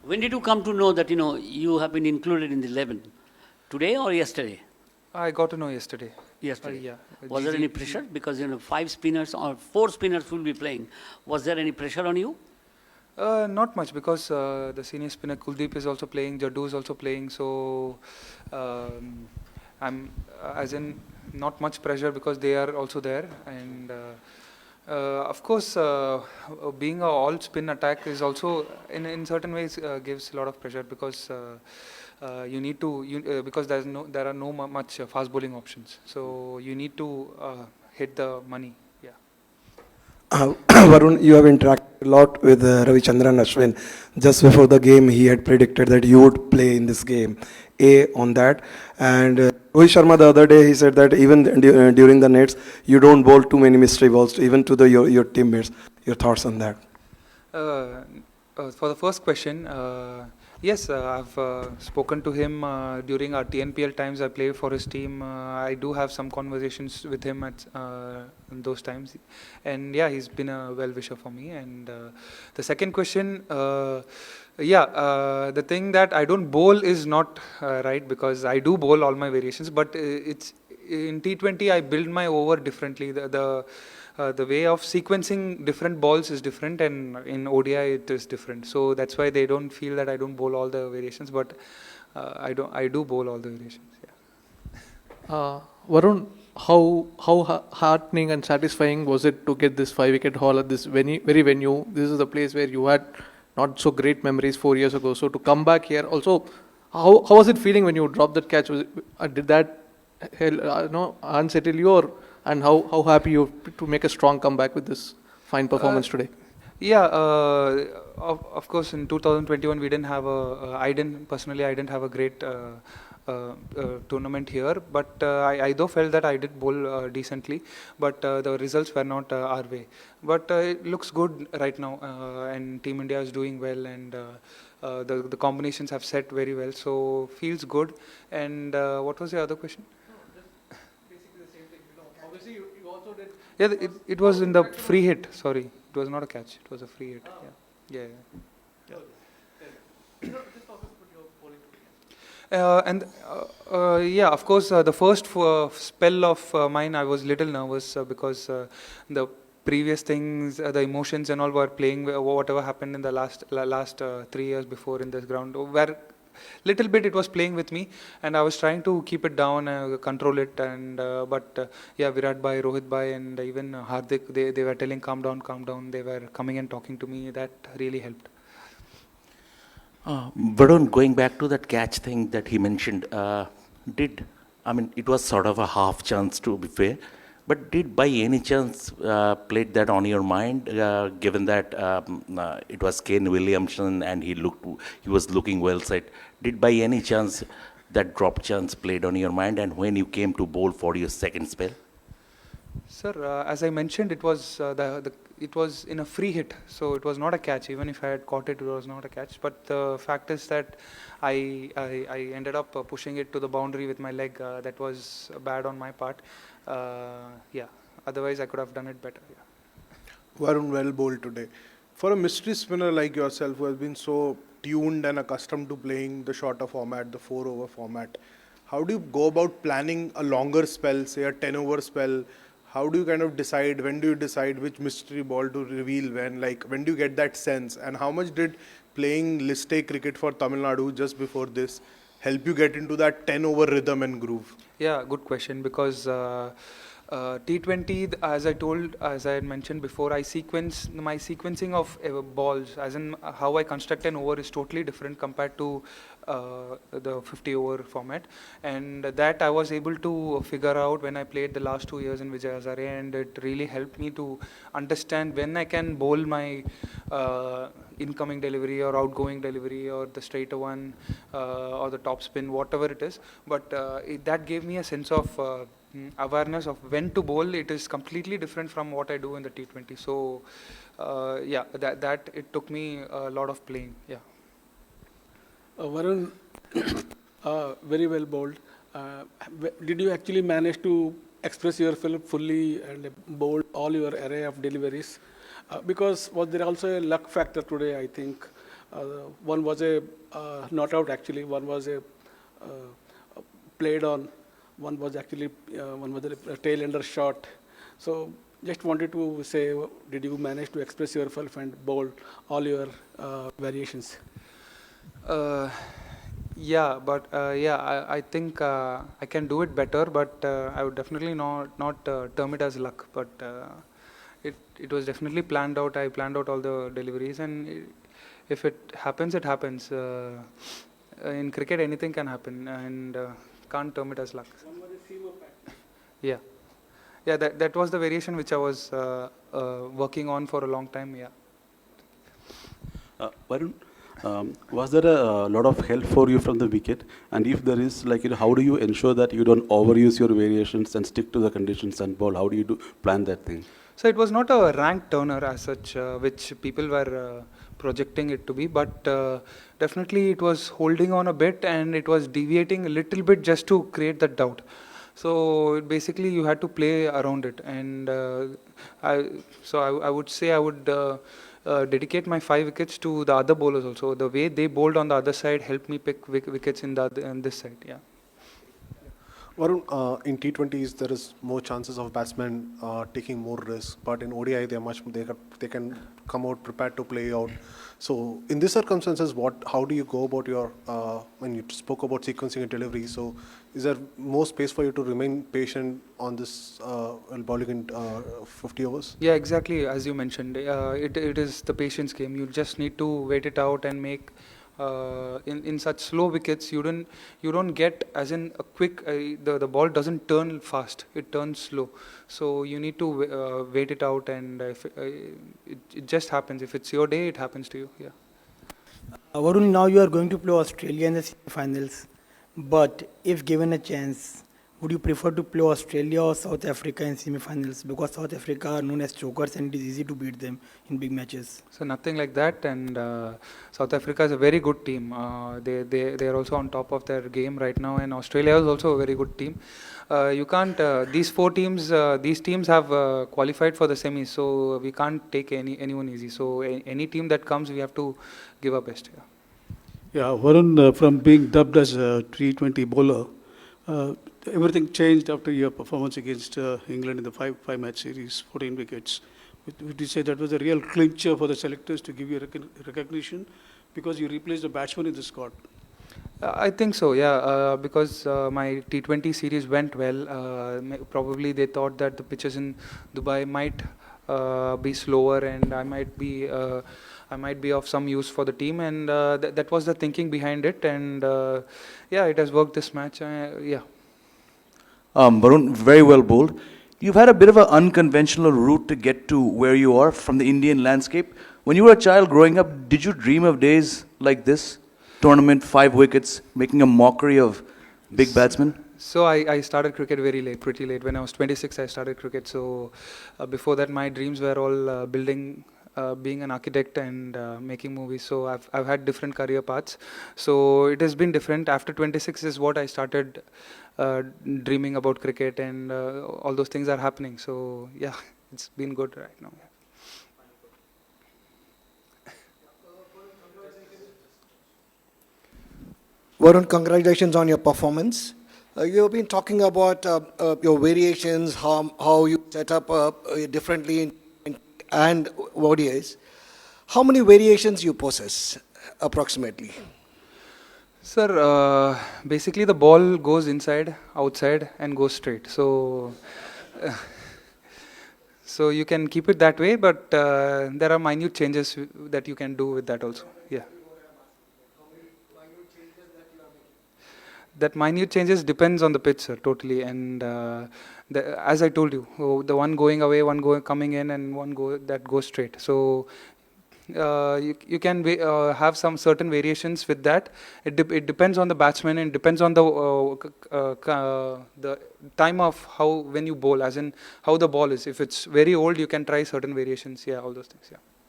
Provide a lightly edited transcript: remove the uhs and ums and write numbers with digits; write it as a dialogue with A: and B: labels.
A: When did you come to know that, you have been included in the 11? Today or yesterday?
B: I got to know yesterday.
A: Yesterday.
B: Yeah.
A: Was there any pressure? Because, 5 spinners or 4 spinners will be playing. Was there any pressure on you?
B: Not much, because the senior spinner Kuldeep is also playing, Jaddu is also playing, so I'm as in not much pressure because they are also there, and of course being a all spin attack is also in certain ways gives a lot of pressure, because you need to because there are no much fast bowling options, so you need to hit the money.
C: Varun, you have interacted a lot with Ravichandran Ashwin. Just before the game, he had predicted that you would play in this game. On that. And Rohit Sharma the other day, he said that even during the nets, you don't bowl too many mystery balls, even to your teammates. Your thoughts on that?
B: For the first question, yes, I've spoken to him during our TNPL times. I play for his team. I do have some conversations with him at in those times, and yeah, he's been a well-wisher for me. And the second question, the thing that I don't bowl is not right, because I do bowl all my variations, but it's in T20 I build my over differently. The way of sequencing different balls is different, and in ODI it is different. So that's why they don't feel that I don't bowl all the variations, but I do bowl all the variations. Yeah.
D: Varun, how heartening and satisfying was it to get this 5-wicket haul at this very venue? This is the place where you had not so great memories 4 years ago. So to come back here, also, how was it feeling when you dropped that catch? Did that unsettle you, or? And how happy you to make a strong comeback with this fine performance today?
B: Yeah, of course, in 2021 we didn't have I didn't have a great tournament here, but I though felt that I did bowl decently, but the results were not our way. But it looks good right now, and Team India is doing well, and the combinations have set very well, so feels good. And what was the other question? Yeah, it was in the free hit. Sorry, it was not a catch. It was a free hit. Yeah. Yeah, of course, the first spell of mine, I was little nervous because the previous things, the emotions and all were playing. Whatever happened in the last 3 years before in this ground, where little bit it was playing with me, and I was trying to keep it down, control it, and but Virat bhai, Rohit bhai, and even Hardik, they were telling calm down. They were coming and talking to me. That really helped.
E: Varun, going back to that catch thing that he mentioned, it was sort of a half chance, to be fair, but did by any chance played that on your mind, given that it was Kane Williamson and he was looking well set? Did by any chance that drop chance played on your mind, and when you came to bowl for your second spell?
B: Sir, as I mentioned, it was it was in a free hit, so it was not a catch. Even if I had caught it, it was not a catch. But the fact is that I ended up pushing it to the boundary with my leg. That was bad on my part. Otherwise I could have done it better.
F: Varun, well bowled today. For a mystery spinner like yourself, who has been so tuned and accustomed to playing the shorter format, the 4-over format, how do you go about planning a longer spell, say a 10-over spell? How do you kind of decide, when do you decide which mystery ball to reveal when? Like, when do you get that sense? And how much did playing list A cricket for Tamil Nadu just before this help you get into that 10-over rhythm and groove?
B: Yeah, good question, because T20, as I had mentioned before, my sequencing of balls, as in how I construct an over, is totally different compared to the 50-over format, and that I was able to figure out when I played the last 2 years in Vijay Hazare, and it really helped me to understand when I can bowl my incoming delivery or outgoing delivery or the straighter one or the top spin, whatever it is. But that gave me a sense of awareness of when to bowl. It is completely different from what I do in the T20. So that it took me a lot of playing. Yeah.
G: Varun, very well bowled. Did you actually manage to express yourself fully and bowl all your array of deliveries? Because was there also a luck factor today, I think? One was a not out actually. One was a played on. One was actually one was a tail ender shot. So just wanted to say, did you manage to express yourself and bowl all your variations?
B: Yeah, but I think I can do it better, but I would definitely not term it as luck. But it was definitely planned out. I planned out all the deliveries, and if it happens, it happens. In cricket, anything can happen, and can't term it as luck. Yeah, yeah. That was the variation which I was working on for a long time. Yeah.
H: Varun, was there a lot of help for you from the wicket? And if there is, like, how do you ensure that you don't overuse your variations and stick to the conditions and ball? How do you plan that thing?
B: So it was not a rank turner as such, which people were projecting it to be, but definitely it was holding on a bit and it was deviating a little bit just to create that doubt. So basically you had to play around it, and I would say I would dedicate my 5 wickets to the other bowlers also. The way they bowled on the other side helped me pick wickets on this side. Yeah.
F: Varun, in T20s there is more chances of batsmen taking more risks, but in ODI they can come out prepared to play out. So in these circumstances, how do you go about your when you spoke about sequencing and delivery? So is there more space for you to remain patient on this bowling in 50 overs?
B: Yeah, exactly as you mentioned. It is the patience game. You just need to wait it out and make. In such slow wickets, you don't get as in a quick. The ball doesn't turn fast; it turns slow. So you need to wait it out, and if, it just happens. If it's your day, it happens to you. Yeah.
I: Varun, now you are going to play Australia in the semi-finals, but if given a chance, would you prefer to play Australia or South Africa in semi-finals? Because South Africa are known as chokers and it is easy to beat them in big matches.
B: So nothing like that, and South Africa is a very good team. They are also on top of their game right now, and Australia is also a very good team. You can't. These teams have qualified for the semis, so we can't take anyone easy. So any team that comes, we have to give our best. Yeah.
G: Yeah, Varun, from being dubbed as a T20 bowler, everything changed after your performance against England in the five match series, 14 wickets. Would you say that was a real clincher for the selectors to give you recognition because you replaced the batsman in the squad?
B: I think so, yeah, because my T20 series went well. Probably they thought that the pitches in Dubai might be slower, and I might be of some use for the team, and that was the thinking behind it. And yeah, it has worked this match. Yeah.
J: Varun, very well bowled. You've had a bit of an unconventional route to get to where you are from the Indian landscape. When you were a child growing up, did you dream of days like this? Tournament, 5 wickets, making a mockery of big batsmen?
B: So I started cricket very late, pretty late. When I was 26, I started cricket. So before that, my dreams were all building, being an architect and making movies. So I've had different career paths. So it has been different. After 26 is what I started dreaming about cricket, and all those things are happening. So yeah, it's been good right now.
K: Varun, congratulations on your performance. You've been talking about your variations, how you set up differently and ODIs. How many variations you possess, approximately?
B: Sir, basically the ball goes inside, outside, and goes straight. So, so you can keep it that way, but there are minute changes that you can do with that also. Yeah. That minute changes depends on the pitch, sir, totally. And as I told you, the one going away, one coming in, and one that goes straight. So you can have some certain variations with that. It depends on the batsman, and depends on the time of when you bowl, as in how the ball is. If it's very old, you can try certain variations. Yeah, all those things. Yeah.